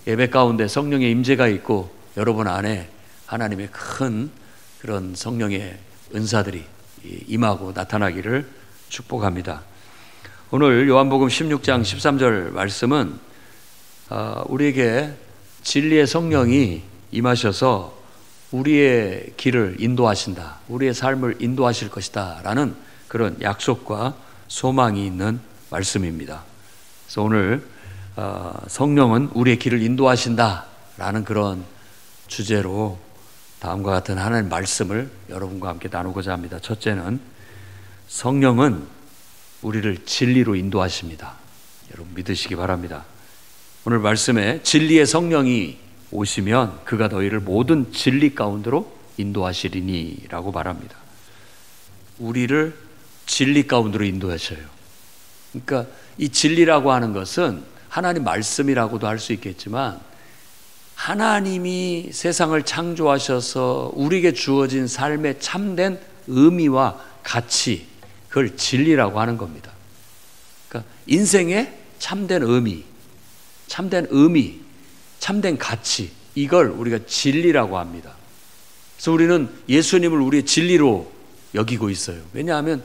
예배 가운데 성령의 임재가 있고 여러분 안에 하나님의 큰 그런 성령의 은사들이 임하고 나타나기를 축복합니다. 오늘 요한복음 16장 13절 말씀은 우리에게 진리의 성령이 임하셔서 우리의 길을 인도하신다, 우리의 삶을 인도하실 것이다 라는 그런 약속과 소망이 있는 말씀입니다. 그래서 오늘 성령은 우리의 길을 인도하신다 라는 그런 주제로 다음과 같은 하나님의 말씀을 여러분과 함께 나누고자 합니다. 첫째는 성령은 우리를 진리로 인도하십니다. 여러분 믿으시기 바랍니다. 오늘 말씀에 진리의 성령이 오시면 그가 너희를 모든 진리 가운데로 인도하시리니 라고 말합니다. 우리를 진리 가운데로 인도하셔요. 그러니까 이 진리라고 하는 것은 하나님 말씀이라고도 할 수 있겠지만 하나님이 세상을 창조하셔서 우리에게 주어진 삶의 참된 의미와 가치, 그걸 진리라고 하는 겁니다. 그러니까 인생의 참된 의미, 참된 가치, 이걸 우리가 진리라고 합니다. 그래서 우리는 예수님을 우리의 진리로 여기고 있어요. 왜냐하면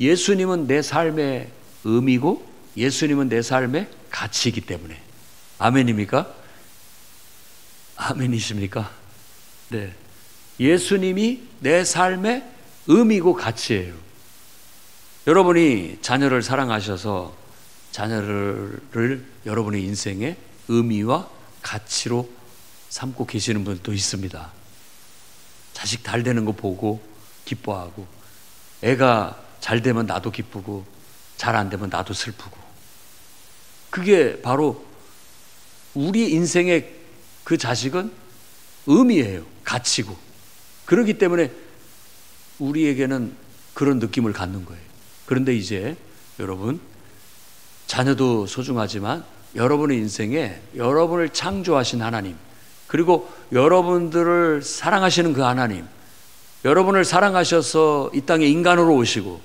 예수님은 내 삶의 의미고 예수님은 내 삶의 가치이기 때문에. 아멘입니까? 아멘이십니까? 네. 예수님이 내 삶의 의미고 가치예요. 여러분이 자녀를 사랑하셔서 자녀를 여러분의 인생의 의미와 가치로 삼고 계시는 분도 있습니다. 자식 잘 되는 거 보고 기뻐하고, 애가 잘 되면 나도 기쁘고 잘 안 되면 나도 슬프고, 그게 바로 우리 인생의 그 자식은 의미예요. 가치고. 그렇기 때문에 우리에게는 그런 느낌을 갖는 거예요. 그런데 이제 여러분, 자녀도 소중하지만 여러분의 인생에 여러분을 창조하신 하나님, 그리고 여러분들을 사랑하시는 그 하나님, 여러분을 사랑하셔서 이 땅에 인간으로 오시고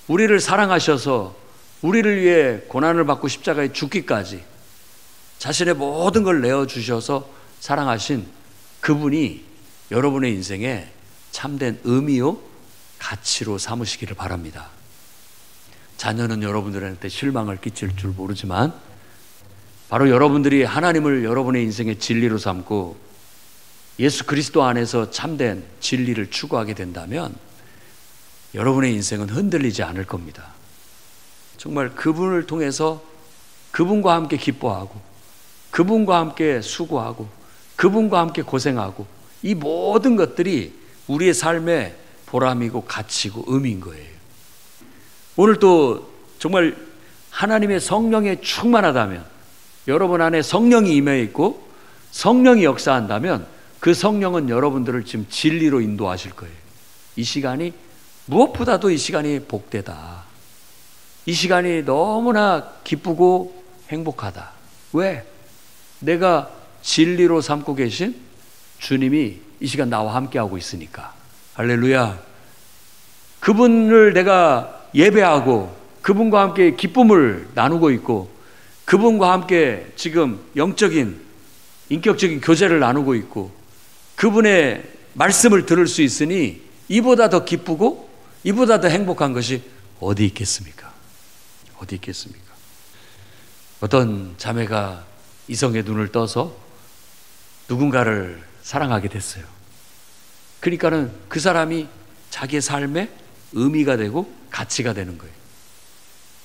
우리를 사랑하셔서 우리를 위해 고난을 받고 십자가에 죽기까지 자신의 모든 걸 내어주셔서 사랑하신 그분이 여러분의 인생에 참된 의미요 가치로 삼으시기를 바랍니다. 자녀는 여러분들한테 실망을 끼칠 줄 모르지만 바로 여러분들이 하나님을 여러분의 인생의 진리로 삼고 예수 그리스도 안에서 참된 진리를 추구하게 된다면 여러분의 인생은 흔들리지 않을 겁니다. 정말 그분을 통해서 그분과 함께 기뻐하고 그분과 함께 수고하고 그분과 함께 고생하고, 이 모든 것들이 우리의 삶의 보람이고 가치고 의미인 거예요. 오늘 또 정말 하나님의 성령에 충만하다면, 여러분 안에 성령이 임해 있고 성령이 역사한다면 그 성령은 여러분들을 지금 진리로 인도하실 거예요. 이 시간이 무엇보다도 이 시간이 복되다. 이 시간이 너무나 기쁘고 행복하다. 왜? 내가 진리로 삼고 계신 주님이 이 시간 나와 함께하고 있으니까. 할렐루야. 그분을 내가 예배하고 그분과 함께 기쁨을 나누고 있고 그분과 함께 지금 영적인 인격적인 교제를 나누고 있고 그분의 말씀을 들을 수 있으니 이보다 더 기쁘고 이보다 더 행복한 것이 어디 있겠습니까? 어디 있겠습니까? 어떤 자매가 이성의 눈을 떠서 누군가를 사랑하게 됐어요. 그러니까는 그 사람이 자기의 삶의 의미가 되고 가치가 되는 거예요.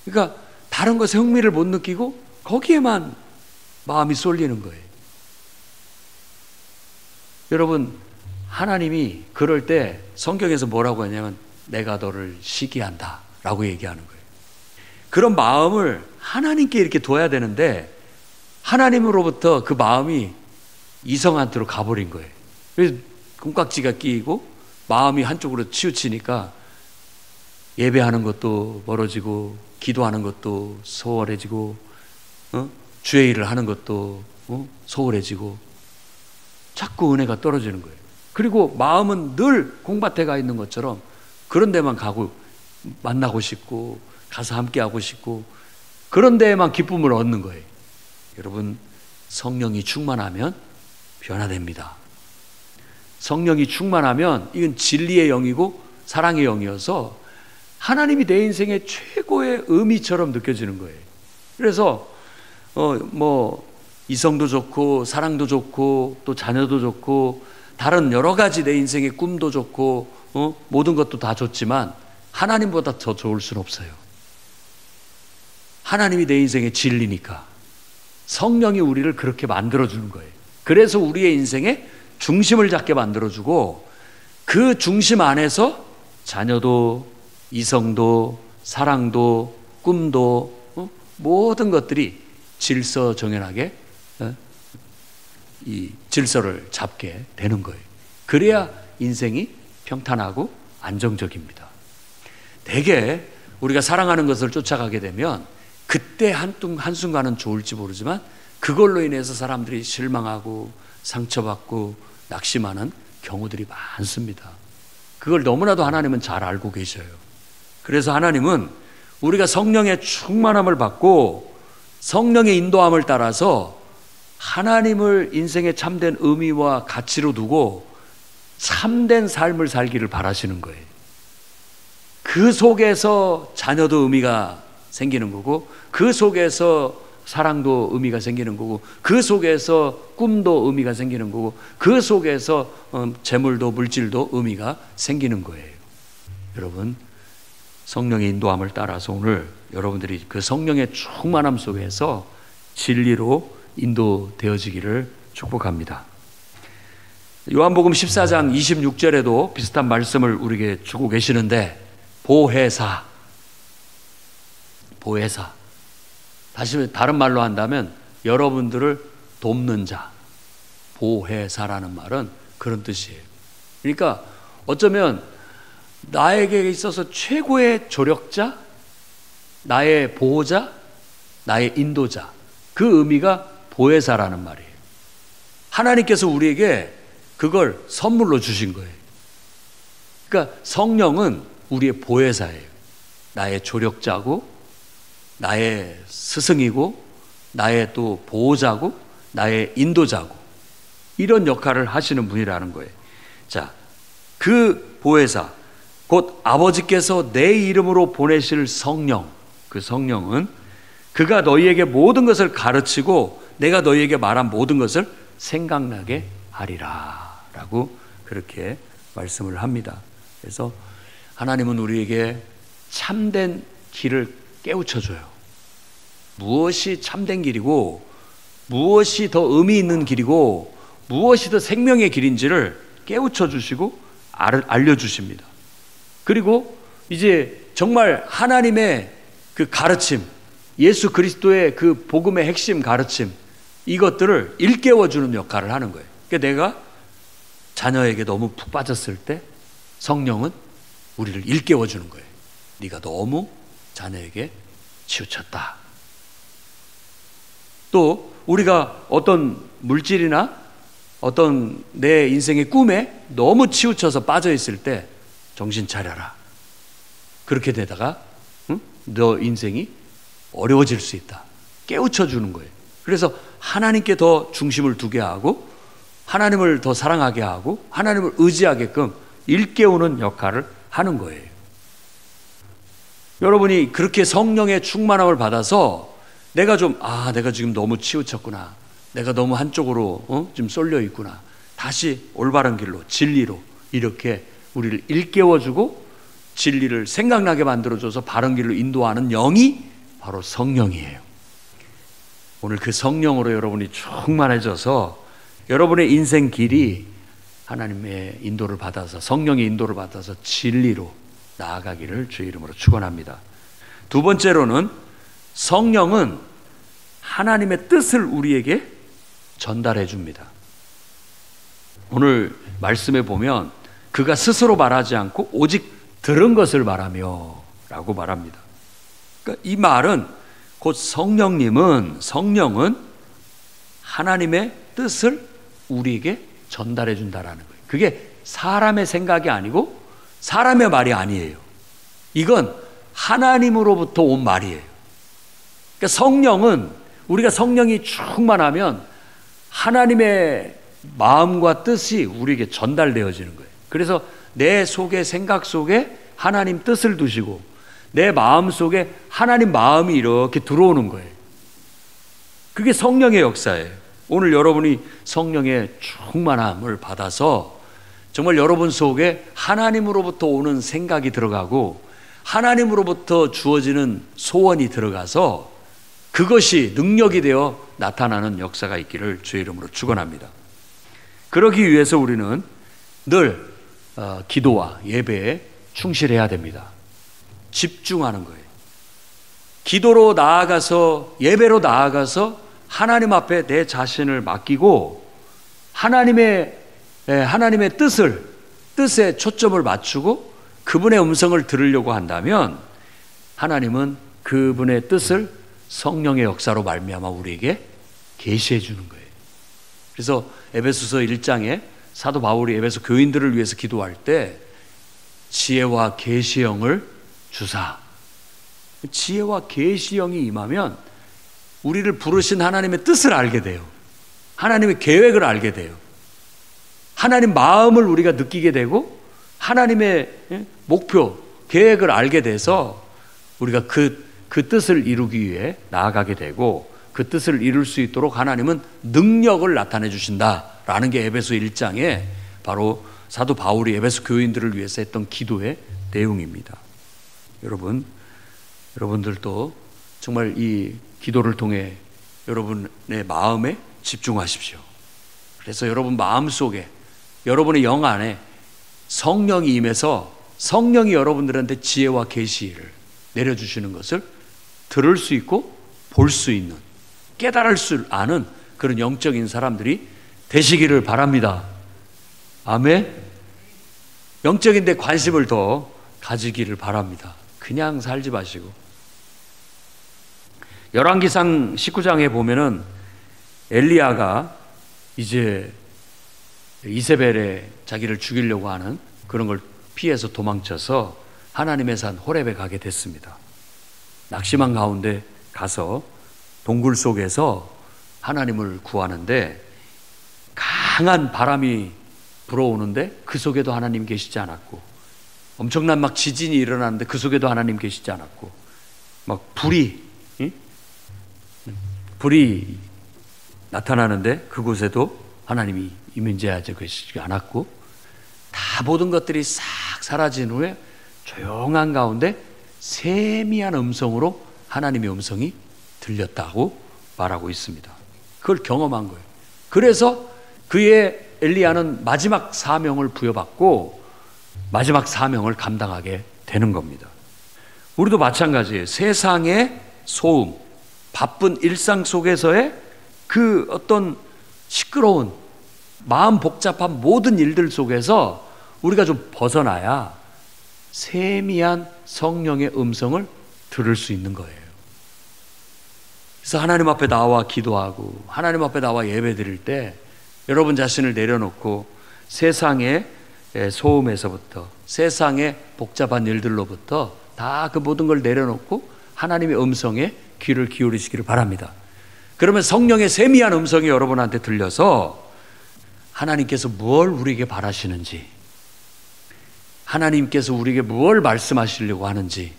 그러니까 다른 것에 흥미를 못 느끼고 거기에만 마음이 쏠리는 거예요. 여러분, 하나님이 그럴 때 성경에서 뭐라고 하냐면 내가 너를 시기한다 라고 얘기하는 거예요. 그런 마음을 하나님께 이렇게 둬야 되는데 하나님으로부터 그 마음이 이성한테로 가버린 거예요. 그래서 콩깍지가 끼이고 마음이 한쪽으로 치우치니까 예배하는 것도 멀어지고 기도하는 것도 소홀해지고 주의 일을 하는 것도 소홀해지고 자꾸 은혜가 떨어지는 거예요. 그리고 마음은 늘 공밭에 가 있는 것처럼 그런 데만 가고 만나고 싶고 가서 함께 하고 싶고 그런 데에만 기쁨을 얻는 거예요. 여러분, 성령이 충만하면 변화됩니다. 성령이 충만하면 이건 진리의 영이고 사랑의 영이어서 하나님이 내 인생의 최고의 의미처럼 느껴지는 거예요. 그래서 이성도 좋고 사랑도 좋고 또 자녀도 좋고 다른 여러 가지 내 인생의 꿈도 좋고 모든 것도 다 좋지만 하나님보다 더 좋을 수는 없어요. 하나님이 내 인생의 진리니까 성령이 우리를 그렇게 만들어주는 거예요. 그래서 우리의 인생의 중심을 잡게 만들어주고 그 중심 안에서 자녀도 이성도 사랑도 꿈도 모든 것들이 질서정연하게 이 질서를 잡게 되는 거예요. 그래야 인생이 평탄하고 안정적입니다. 대개 우리가 사랑하는 것을 쫓아가게 되면 그때 한순간은 좋을지 모르지만 그걸로 인해서 사람들이 실망하고 상처받고 낙심하는 경우들이 많습니다. 그걸 너무나도 하나님은 잘 알고 계셔요. 그래서 하나님은 우리가 성령의 충만함을 받고 성령의 인도함을 따라서 하나님을 인생의 참된 의미와 가치로 두고 참된 삶을 살기를 바라시는 거예요. 그 속에서 자녀도 의미가 생기는 거고 그 속에서 사랑도 의미가 생기는 거고 그 속에서 꿈도 의미가 생기는 거고 그 속에서 재물도 물질도 의미가 생기는 거예요. 여러분, 성령의 인도함을 따라서 오늘 여러분들이 그 성령의 충만함 속에서 진리로 인도되어지기를 축복합니다. 요한복음 14장 26절에도 비슷한 말씀을 우리에게 주고 계시는데 보혜사, 다시 다른 말로 한다면 여러분들을 돕는 자, 보혜사라는 말은 그런 뜻이에요. 그러니까 어쩌면 나에게 있어서 최고의 조력자, 나의 보호자, 나의 인도자, 그 의미가 보혜사라는 말이에요. 하나님께서 우리에게 그걸 선물로 주신 거예요. 그러니까 성령은 우리의 보혜사예요. 나의 조력자고 나의 스승이고 나의 또 보호자고 나의 인도자고 이런 역할을 하시는 분이라는 거예요. 자, 그 보혜사 곧 아버지께서 내 이름으로 보내실 성령, 그 성령은 그가 너희에게 모든 것을 가르치고 내가 너희에게 말한 모든 것을 생각나게 하리라 라고 그렇게 말씀을 합니다. 그래서 하나님은 우리에게 참된 길을 깨우쳐줘요. 무엇이 참된 길이고 무엇이 더 의미 있는 길이고 무엇이 더 생명의 길인지를 깨우쳐주시고 알려주십니다. 그리고 이제 정말 하나님의 그 가르침, 예수 그리스도의 그 복음의 핵심 가르침, 이것들을 일깨워주는 역할을 하는 거예요. 그러니까 내가 자녀에게 너무 푹 빠졌을 때 성령은 우리를 일깨워주는 거예요. 네가 너무 자녀에게 치우쳤다. 또 우리가 어떤 물질이나 어떤 내 인생의 꿈에 너무 치우쳐서 빠져있을 때 정신 차려라. 그렇게 되다가 너 인생이 어려워질 수 있다. 깨우쳐 주는 거예요. 그래서 하나님께 더 중심을 두게 하고 하나님을 더 사랑하게 하고 하나님을 의지하게끔 일깨우는 역할을 하는 거예요. 여러분이 그렇게 성령의 충만함을 받아서 내가 지금 너무 치우쳤구나. 내가 너무 한쪽으로 좀 쏠려 있구나. 다시 올바른 길로, 진리로 이렇게 우리를 일깨워주고 진리를 생각나게 만들어줘서 바른 길로 인도하는 영이 바로 성령이에요. 오늘 그 성령으로 여러분이 충만해져서 여러분의 인생 길이 하나님의 인도를 받아서 성령의 인도를 받아서 진리로 나아가기를 주의 이름으로 축원합니다. 두 번째로는 성령은 하나님의 뜻을 우리에게 전달해 줍니다. 오늘 말씀에 보면 그가 스스로 말하지 않고 오직 들은 것을 말하며 라고 말합니다. 그러니까 이 말은 곧 성령은 하나님의 뜻을 우리에게 전달해 준다라는 거예요. 그게 사람의 생각이 아니고 사람의 말이 아니에요. 이건 하나님으로부터 온 말이에요. 그러니까 성령은 우리가 성령이 충만하면 하나님의 마음과 뜻이 우리에게 전달되어지는 거예요. 그래서 내 속에, 생각 속에 하나님 뜻을 두시고 내 마음 속에 하나님 마음이 이렇게 들어오는 거예요. 그게 성령의 역사예요. 오늘 여러분이 성령의 충만함을 받아서 정말 여러분 속에 하나님으로부터 오는 생각이 들어가고 하나님으로부터 주어지는 소원이 들어가서 그것이 능력이 되어 나타나는 역사가 있기를 주의 이름으로 축원합니다. 그러기 위해서 우리는 늘 기도와 예배에 충실해야 됩니다. 집중하는 거예요. 기도로 나아가서, 예배로 나아가서 하나님 앞에 내 자신을 맡기고 하나님의 뜻에 초점을 맞추고 그분의 음성을 들으려고 한다면 하나님은 그분의 뜻을 성령의 역사로 말미암아 우리에게 계시해 주는 거예요. 그래서 에베소서 1장에 사도 바울이 에베소 교인들을 위해서 기도할 때 지혜와 계시형을 주사, 지혜와 계시형이 임하면 우리를 부르신 하나님의 뜻을 알게 돼요. 하나님의 계획을 알게 돼요. 하나님 마음을 우리가 느끼게 되고 하나님의 목표, 계획을 알게 돼서 우리가 그 뜻을 이루기 위해 나아가게 되고 그 뜻을 이룰 수 있도록 하나님은 능력을 나타내 주신다라는 게 에베소 1장에 바로 사도 바울이 에베소 교인들을 위해서 했던 기도의 내용입니다. 여러분들도 정말 이 기도를 통해 여러분의 마음에 집중하십시오. 그래서 여러분 마음속에, 여러분의 영 안에 성령이 임해서 성령이 여러분들한테 지혜와 계시를 내려주시는 것을 들을 수 있고 볼 수 있는, 깨달을 줄 아는 그런 영적인 사람들이 되시기를 바랍니다. 아멘. 영적인 데 관심을 더 가지기를 바랍니다. 그냥 살지 마시고. 열왕기상 19장에 보면은 엘리야가 이제 이세벨에 자기를 죽이려고 하는 그런 걸 피해서 도망쳐서 하나님의 산 호렙에 가게 됐습니다. 낙심한 가운데 가서 동굴 속에서 하나님을 구하는데 강한 바람이 불어오는데 그 속에도 하나님 계시지 않았고, 엄청난 막 지진이 일어나는데 그 속에도 하나님 계시지 않았고, 막 불이 나타나는데 그곳에도 하나님이 임재하지 계시지 않았고, 다 모든 것들이 싹 사라진 후에 조용한 가운데 세미한 음성으로 하나님의 음성이 들렸다고 말하고 있습니다. 그걸 경험한 거예요. 그래서 그의 엘리야는 마지막 사명을 부여받고 마지막 사명을 감당하게 되는 겁니다. 우리도 마찬가지예요. 세상의 소음, 바쁜 일상 속에서의 그 어떤 시끄러운 마음 복잡한 모든 일들 속에서 우리가 좀 벗어나야 세미한 성령의 음성을 들을 수 있는 거예요. 그래서 하나님 앞에 나와 기도하고 하나님 앞에 나와 예배 드릴 때 여러분 자신을 내려놓고 세상의 소음에서부터, 세상의 복잡한 일들로부터 다 그 모든 걸 내려놓고 하나님의 음성에 귀를 기울이시기를 바랍니다. 그러면 성령의 세미한 음성이 여러분한테 들려서 하나님께서 뭘 우리에게 바라시는지, 하나님께서 우리에게 뭘 말씀하시려고 하는지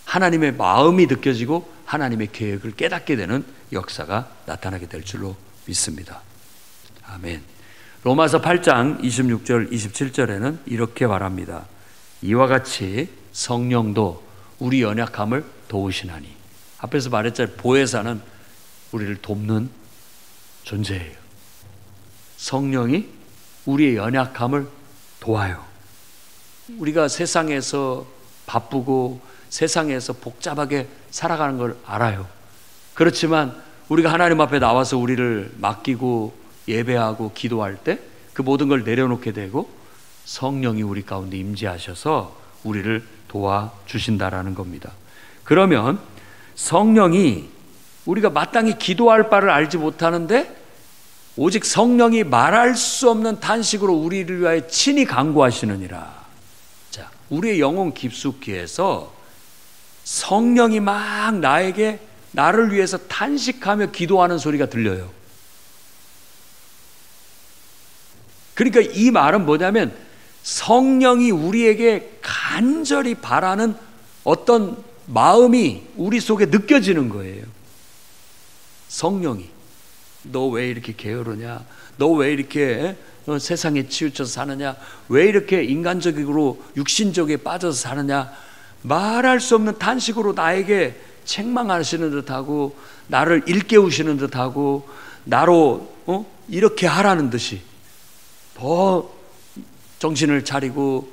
하나님의 마음이 느껴지고 하나님의 계획을 깨닫게 되는 역사가 나타나게 될 줄로 믿습니다. 아멘. 로마서 8장 26절 27절에는 이렇게 말합니다. 이와 같이 성령도 우리 연약함을 도우시나니. 앞에서 말했잖아요. 보혜사는 우리를 돕는 존재예요. 성령이 우리의 연약함을 도와요. 우리가 세상에서 바쁘고 세상에서 복잡하게 살아가는 걸 알아요. 그렇지만 우리가 하나님 앞에 나와서 우리를 맡기고 예배하고 기도할 때 그 모든 걸 내려놓게 되고 성령이 우리 가운데 임재하셔서 우리를 도와주신다라는 겁니다. 그러면 성령이 우리가 마땅히 기도할 바를 알지 못하는데 오직 성령이 말할 수 없는 탄식으로 우리를 위하여 친히 간구하시느니라. 자, 우리의 영혼 깊숙이 해서 성령이 막 나를 위해서 탄식하며 기도하는 소리가 들려요. 그러니까 이 말은 뭐냐면 성령이 우리에게 간절히 바라는 어떤 마음이 우리 속에 느껴지는 거예요. 성령이 너 왜 이렇게 게으르냐? 너 왜 이렇게 세상에 치우쳐서 사느냐? 왜 이렇게 인간적으로 육신적에 빠져서 사느냐? 말할 수 없는 탄식으로 나에게 책망하시는 듯하고 나를 일깨우시는 듯하고 나로 이렇게 하라는 듯이 더 정신을 차리고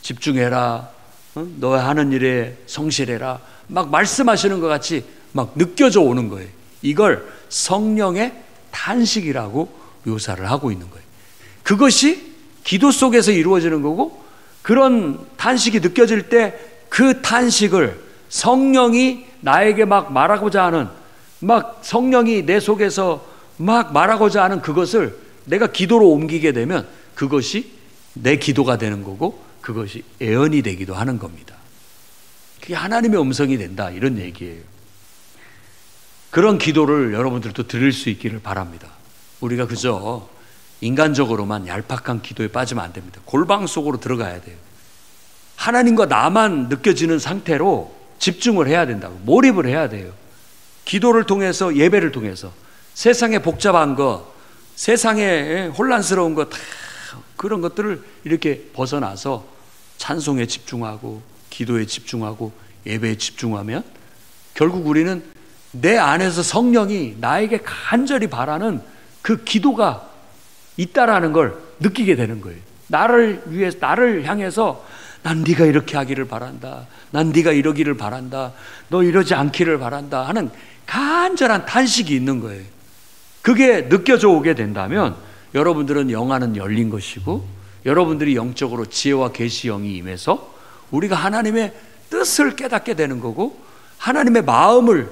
집중해라, 너 하는 일에 성실해라 막 말씀하시는 것 같이 막 느껴져 오는 거예요. 이걸 성령의 탄식이라고 묘사를 하고 있는 거예요. 그것이 기도 속에서 이루어지는 거고, 그런 탄식이 느껴질 때 그 탄식을 성령이 나에게 막 말하고자 하는, 막 성령이 내 속에서 막 말하고자 하는 그것을 내가 기도로 옮기게 되면 그것이 내 기도가 되는 거고, 그것이 애언이 되기도 하는 겁니다. 그게 하나님의 음성이 된다, 이런 얘기예요. 그런 기도를 여러분들도 드릴 수 있기를 바랍니다. 우리가 그저 인간적으로만 얄팍한 기도에 빠지면 안 됩니다. 골방 속으로 들어가야 돼요. 하나님과 나만 느껴지는 상태로 집중을 해야 된다고, 몰입을 해야 돼요. 기도를 통해서, 예배를 통해서 세상에 복잡한 거, 세상에 혼란스러운 거, 다 그런 것들을 이렇게 벗어나서 찬송에 집중하고 기도에 집중하고 예배에 집중하면 결국 우리는 내 안에서 성령이 나에게 간절히 바라는 그 기도가 있다라는 걸 느끼게 되는 거예요. 나를 위해서, 나를 향해서 난 네가 이렇게 하기를 바란다, 난 네가 이러기를 바란다, 너 이러지 않기를 바란다 하는 간절한 탄식이 있는 거예요. 그게 느껴져 오게 된다면 여러분들은 영 안은 열린 것이고, 여러분들이 영적으로 지혜와 계시 영이 임해서 우리가 하나님의 뜻을 깨닫게 되는 거고, 하나님의 마음을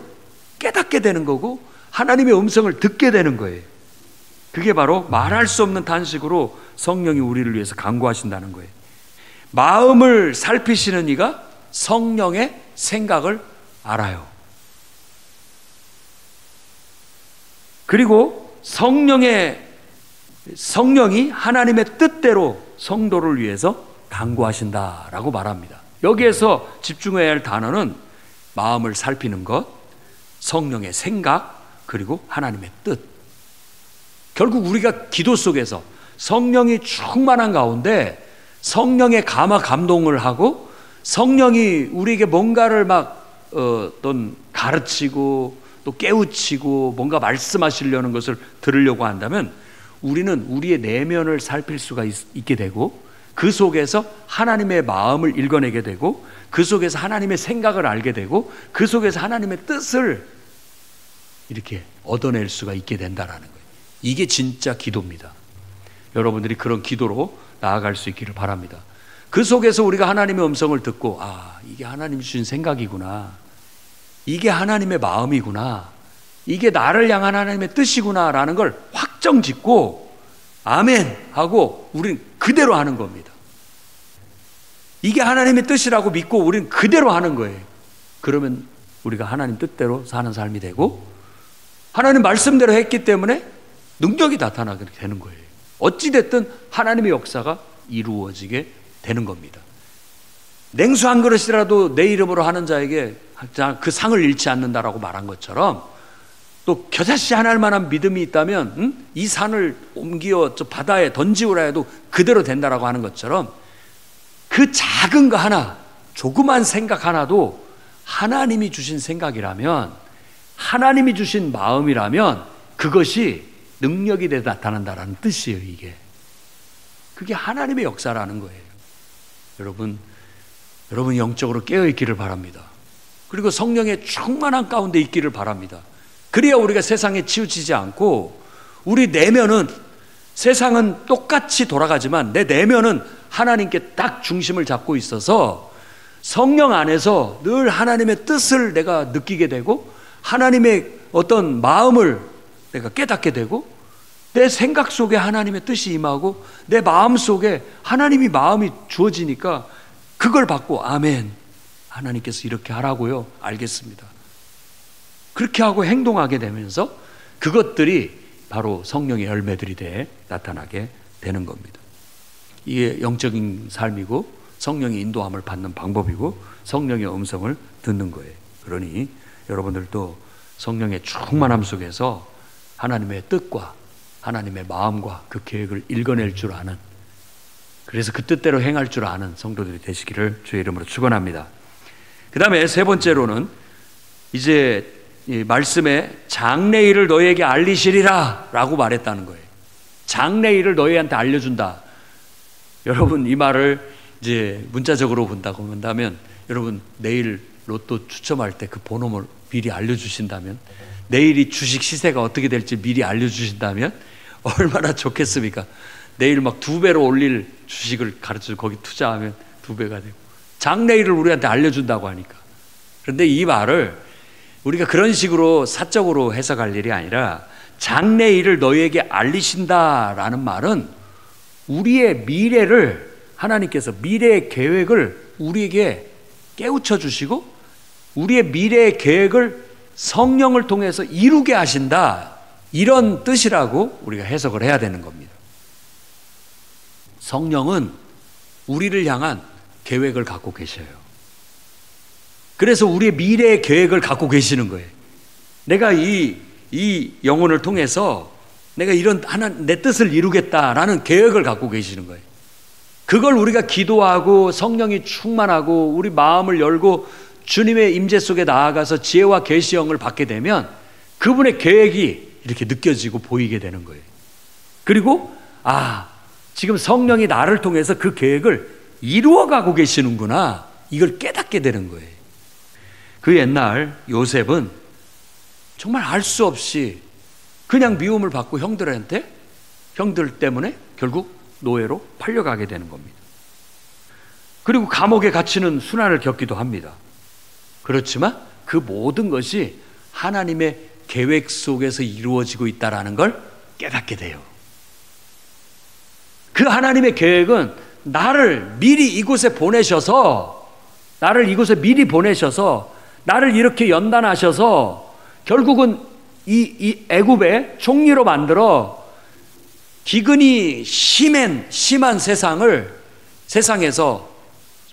깨닫게 되는 거고, 하나님의 음성을 듣게 되는 거예요. 그게 바로 말할 수 없는 탄식으로 성령이 우리를 위해서 간구하신다는 거예요. 마음을 살피시는 이가 성령의 생각을 알아요. 그리고 성령이 하나님의 뜻대로 성도를 위해서 간구하신다라고 말합니다. 여기에서 집중해야 할 단어는 마음을 살피는 것, 성령의 생각, 그리고 하나님의 뜻. 결국 우리가 기도 속에서 성령이 충만한 가운데 성령의 감동을 하고, 성령이 우리에게 뭔가를 막 어떤 가르치고 또 깨우치고 뭔가 말씀하시려는 것을 들으려고 한다면 우리는 우리의 내면을 살필 수가 있게 되고, 그 속에서 하나님의 마음을 읽어내게 되고, 그 속에서 하나님의 생각을 알게 되고, 그 속에서 하나님의 뜻을 이렇게 얻어낼 수가 있게 된다라는 거예요. 이게 진짜 기도입니다. 여러분들이 그런 기도로 나아갈 수 있기를 바랍니다. 그 속에서 우리가 하나님의 음성을 듣고, 아, 이게 하나님이 주신 생각이구나, 이게 하나님의 마음이구나, 이게 나를 향한 하나님의 뜻이구나 라는 걸 확정짓고 아멘 하고 우리는 그대로 하는 겁니다. 이게 하나님의 뜻이라고 믿고 우리는 그대로 하는 거예요. 그러면 우리가 하나님 뜻대로 사는 삶이 되고, 하나님 말씀대로 했기 때문에 능력이 나타나게 되는 거예요. 어찌됐든 하나님의 역사가 이루어지게 되는 겁니다. 냉수 한 그릇이라도 내 이름으로 하는 자에게 그 상을 잃지 않는다라고 말한 것처럼, 또 겨자씨 하나 할 만한 믿음이 있다면 이 산을 옮겨 저 바다에 던지우라 해도 그대로 된다라고 하는 것처럼, 그 작은 거 하나, 조그만 생각 하나도 하나님이 주신 생각이라면, 하나님이 주신 마음이라면 그것이 능력이 돼 나타난다라는 뜻이에요. 이게 그게 하나님의 역사라는 거예요. 여러분 영적으로 깨어있기를 바랍니다. 그리고 성령의 충만한 가운데 있기를 바랍니다. 그래야 우리가 세상에 치우치지 않고, 우리 내면은 세상은 똑같이 돌아가지만 내 내면은 하나님께 딱 중심을 잡고 있어서 성령 안에서 늘 하나님의 뜻을 내가 느끼게 되고, 하나님의 어떤 마음을 내가 깨닫게 되고, 내 생각 속에 하나님의 뜻이 임하고 내 마음 속에 하나님이 마음이 주어지니까 그걸 받고 아멘, 하나님께서 이렇게 하라고요, 알겠습니다, 그렇게 하고 행동하게 되면서 그것들이 바로 성령의 열매들이 돼 나타나게 되는 겁니다. 이게 영적인 삶이고 성령의 인도함을 받는 방법이고 성령의 음성을 듣는 거예요. 그러니 여러분들도 성령의 충만함 속에서 하나님의 뜻과 하나님의 마음과 그 계획을 읽어낼 줄 아는, 그래서 그 뜻대로 행할 줄 아는 성도들이 되시기를 주의 이름으로 축원합니다. 그 다음에 세 번째로는 이제 이 말씀에 장래일을 너희에게 알리시리라 라고 말했다는 거예요. 장래일을 너희한테 알려준다. 여러분 이 말을 이제 문자적으로 본다면 여러분 내일 로또 추첨할 때 그 번호를 미리 알려주신다면, 내일이 주식 시세가 어떻게 될지 미리 알려주신다면 얼마나 좋겠습니까? 내일 막 2배로 올릴 주식을 가르쳐 거기 투자하면 2배가 되고, 장래일을 우리한테 알려준다고 하니까. 그런데 이 말을 우리가 그런 식으로 사적으로 해석할 일이 아니라 장래일을 너희에게 알리신다라는 말은 우리의 미래를, 하나님께서 미래의 계획을 우리에게 깨우쳐 주시고 우리의 미래의 계획을 성령을 통해서 이루게 하신다, 이런 뜻이라고 우리가 해석을 해야 되는 겁니다. 성령은 우리를 향한 계획을 갖고 계셔요. 그래서 우리의 미래의 계획을 갖고 계시는 거예요. 내가 이 영혼을 통해서 내가 이런 내 뜻을 이루겠다라는 계획을 갖고 계시는 거예요. 그걸 우리가 기도하고 성령이 충만하고 우리 마음을 열고 주님의 임재 속에 나아가서 지혜와 계시형을 받게 되면 그분의 계획이 이렇게 느껴지고 보이게 되는 거예요. 그리고 지금 성령이 나를 통해서 그 계획을 이루어가고 계시는구나, 이걸 깨닫게 되는 거예요. 그 옛날 요셉은 정말 알 수 없이 그냥 미움을 받고 형들 때문에 결국 노예로 팔려가게 되는 겁니다. 그리고 감옥에 갇히는 순환을 겪기도 합니다. 그렇지만 그 모든 것이 하나님의 계획 속에서 이루어지고 있다는 걸 깨닫게 돼요. 그 하나님의 계획은 나를 미리 이곳에 보내셔서, 나를 이렇게 연단하셔서 결국은 이 애굽의 총리로 만들어 기근이 심한 세상에서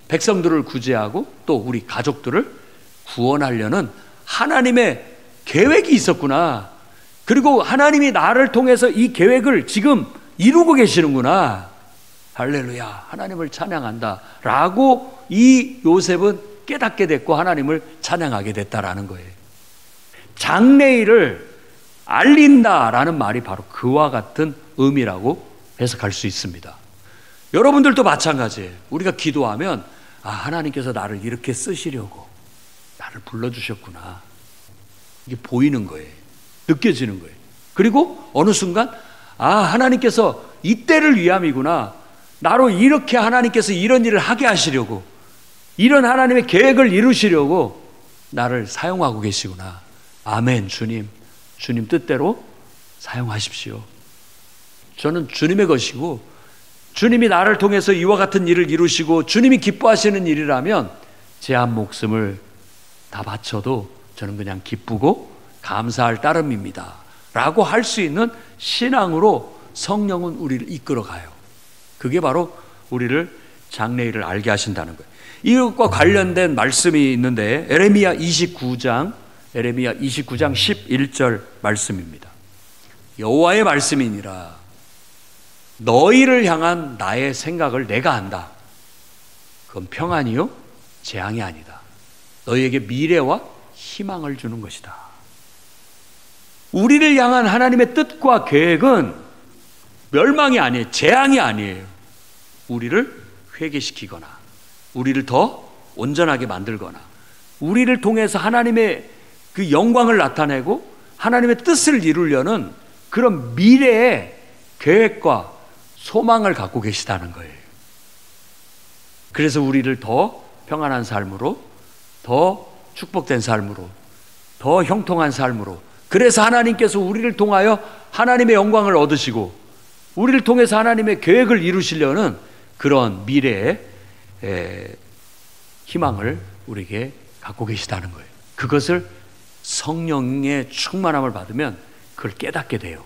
백성들을 구제하고 또 우리 가족들을 구원하려는 하나님의 계획이 있었구나. 그리고 하나님이 나를 통해서 이 계획을 지금 이루고 계시는구나. 할렐루야, 하나님을 찬양한다 라고 이 요셉은 깨닫게 됐고 하나님을 찬양하게 됐다라는 거예요. 장래일을 알린다라는 말이 바로 그와 같은 의미라고 해석할 수 있습니다. 여러분들도 마찬가지예요. 우리가 기도하면 하나님께서 나를 이렇게 쓰시려고 나를 불러주셨구나, 이게 보이는 거예요. 느껴지는 거예요. 그리고 어느 순간 하나님께서 이때를 위함이구나, 나로 이렇게 하나님께서 이런 일을 하게 하시려고, 이런 하나님의 계획을 이루시려고 나를 사용하고 계시구나. 아멘. 주님 뜻대로 사용하십시오. 저는 주님의 것이고 주님이 나를 통해서 이와 같은 일을 이루시고 주님이 기뻐하시는 일이라면 제 한 목숨을 다 바쳐도 저는 그냥 기쁘고 감사할 따름입니다 라고 할 수 있는 신앙으로 성령은 우리를 이끌어가요. 그게 바로 우리를 장래일을 알게 하신다는 거예요. 이것과 관련된 말씀이 있는데 에레미야 29장 11절 말씀입니다. 여호와의 말씀이니라, 너희를 향한 나의 생각을 내가 안다. 그건 평안이요 재앙이 아니다. 너희에게 미래와 희망을 주는 것이다. 우리를 향한 하나님의 뜻과 계획은 멸망이 아니에요. 재앙이 아니에요. 우리를 회개시키거나 우리를 더 온전하게 만들거나 우리를 통해서 하나님의 그 영광을 나타내고 하나님의 뜻을 이루려는 그런 미래의 계획과 소망을 갖고 계시다는 거예요. 그래서 우리를 더 평안한 삶으로, 더 축복된 삶으로, 더 형통한 삶으로, 그래서 하나님께서 우리를 통하여 하나님의 영광을 얻으시고 우리를 통해서 하나님의 계획을 이루시려는 그런 미래의 희망을 우리에게 갖고 계시다는 거예요. 그것을 성령의 충만함을 받으면 그걸 깨닫게 돼요.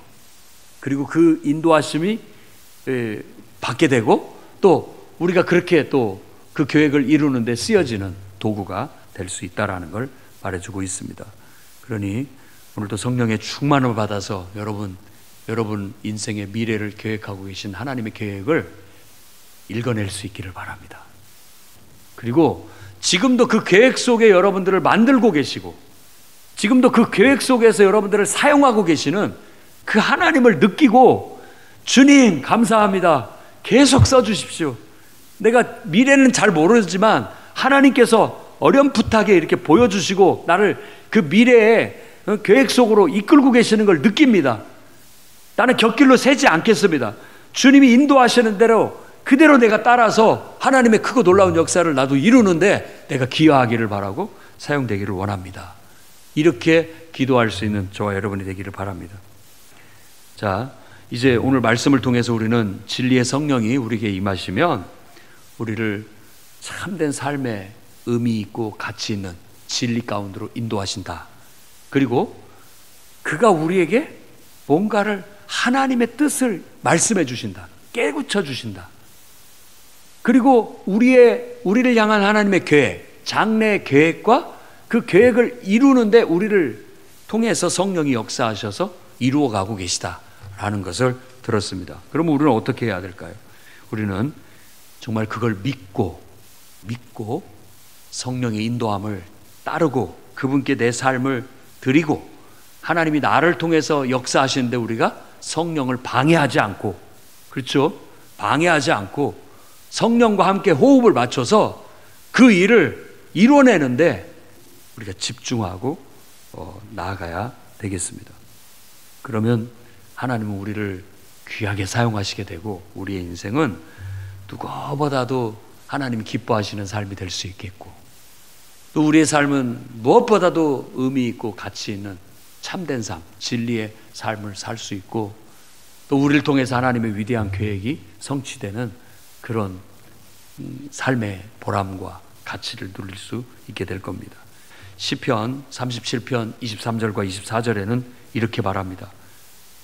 그리고 그 인도하심이 받게 되고 또 우리가 그렇게 또 그 계획을 이루는 데 쓰여지는 도구가 될 수 있다라는 걸 말해주고 있습니다. 그러니 오늘도 성령의 충만을 받아서 여러분 인생의 미래를 계획하고 계신 하나님의 계획을 읽어낼 수 있기를 바랍니다. 그리고 지금도 그 계획 속에 여러분들을 만들고 계시고 지금도 그 계획 속에서 여러분들을 사용하고 계시는 그 하나님을 느끼고 주님 감사합니다. 계속 써주십시오. 내가 미래는 잘 모르지만 하나님께서 어렴풋하게 이렇게 보여주시고 나를 그 미래의 계획 속으로 이끌고 계시는 걸 느낍니다. 나는 곁길로 새지 않겠습니다. 주님이 인도하시는 대로 그대로 내가 따라서 하나님의 크고 놀라운 역사를 나도 이루는데 내가 기여하기를 바라고 사용되기를 원합니다. 이렇게 기도할 수 있는 저와 여러분이 되기를 바랍니다. 자, 이제 오늘 말씀을 통해서 우리는 진리의 성령이 우리에게 임하시면 우리를 참된 삶에 의미 있고 가치 있는 진리 가운데로 인도하신다. 그리고 그가 우리에게 뭔가를 하나님의 뜻을 말씀해 주신다. 깨우쳐 주신다. 그리고 우리를 향한 하나님의 계획, 장래의 계획과 그 계획을 이루는데 우리를 통해서 성령이 역사하셔서 이루어가고 계시다라는 것을 들었습니다. 그러면 우리는 어떻게 해야 될까요? 우리는 정말 그걸 믿고 성령의 인도함을 따르고 그분께 내 삶을 드리고 하나님이 나를 통해서 역사하시는데 우리가 성령을 방해하지 않고, 그렇죠? 방해하지 않고 성령과 함께 호흡을 맞춰서 그 일을 이뤄내는데 우리가 집중하고 나아가야 되겠습니다. 그러면 하나님은 우리를 귀하게 사용하시게 되고 우리의 인생은 누구보다도 하나님이 기뻐하시는 삶이 될 수 있겠고 또 우리의 삶은 무엇보다도 의미 있고 가치 있는 참된 삶, 진리의 삶을 살 수 있고 또 우리를 통해서 하나님의 위대한 계획이 성취되는 그런 삶의 보람과 가치를 누릴 수 있게 될 겁니다. 시편 37편 23절과 24절에는 이렇게 말합니다.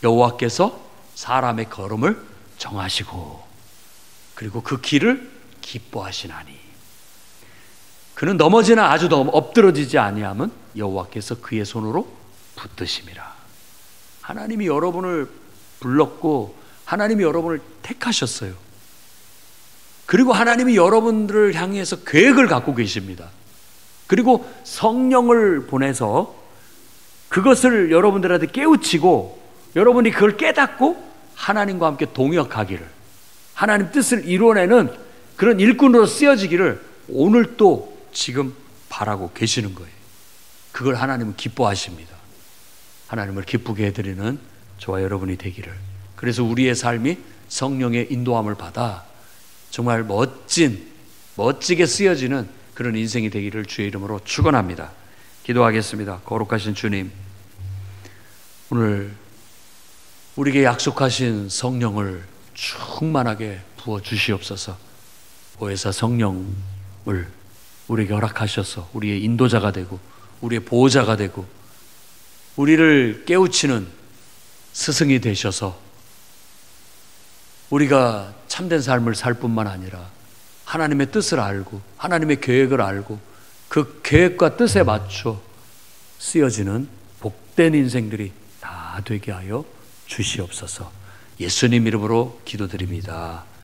여호와께서 사람의 걸음을 정하시고 그리고 그 길을 기뻐하시나니 그는 넘어지나 아주 엎드러지지 아니함은 여호와께서 그의 손으로 붙드심이라. 하나님이 여러분을 불렀고 하나님이 여러분을 택하셨어요. 그리고 하나님이 여러분들을 향해서 계획을 갖고 계십니다. 그리고 성령을 보내서 그것을 여러분들한테 깨우치고 여러분이 그걸 깨닫고 하나님과 함께 동역하기를, 하나님 뜻을 이뤄내는 그런 일꾼으로 쓰여지기를 오늘 또 지금 바라고 계시는 거예요. 그걸 하나님은 기뻐하십니다. 하나님을 기쁘게 해드리는 저와 여러분이 되기를. 그래서 우리의 삶이 성령의 인도함을 받아 정말 멋지게 쓰여지는 그런 인생이 되기를 주의 이름으로 축원합니다. 기도하겠습니다. 거룩하신 주님, 오늘 우리에게 약속하신 성령을 충만하게 부어 주시옵소서. 보혜사 성령을 우리에게 허락하셔서 우리의 인도자가 되고 우리의 보호자가 되고 우리를 깨우치는 스승이 되셔서 우리가 참된 삶을 살 뿐만 아니라 하나님의 뜻을 알고 하나님의 계획을 알고 그 계획과 뜻에 맞춰 쓰여지는 복된 인생들이 다 되게 하여 주시옵소서. 예수님 이름으로 기도드립니다.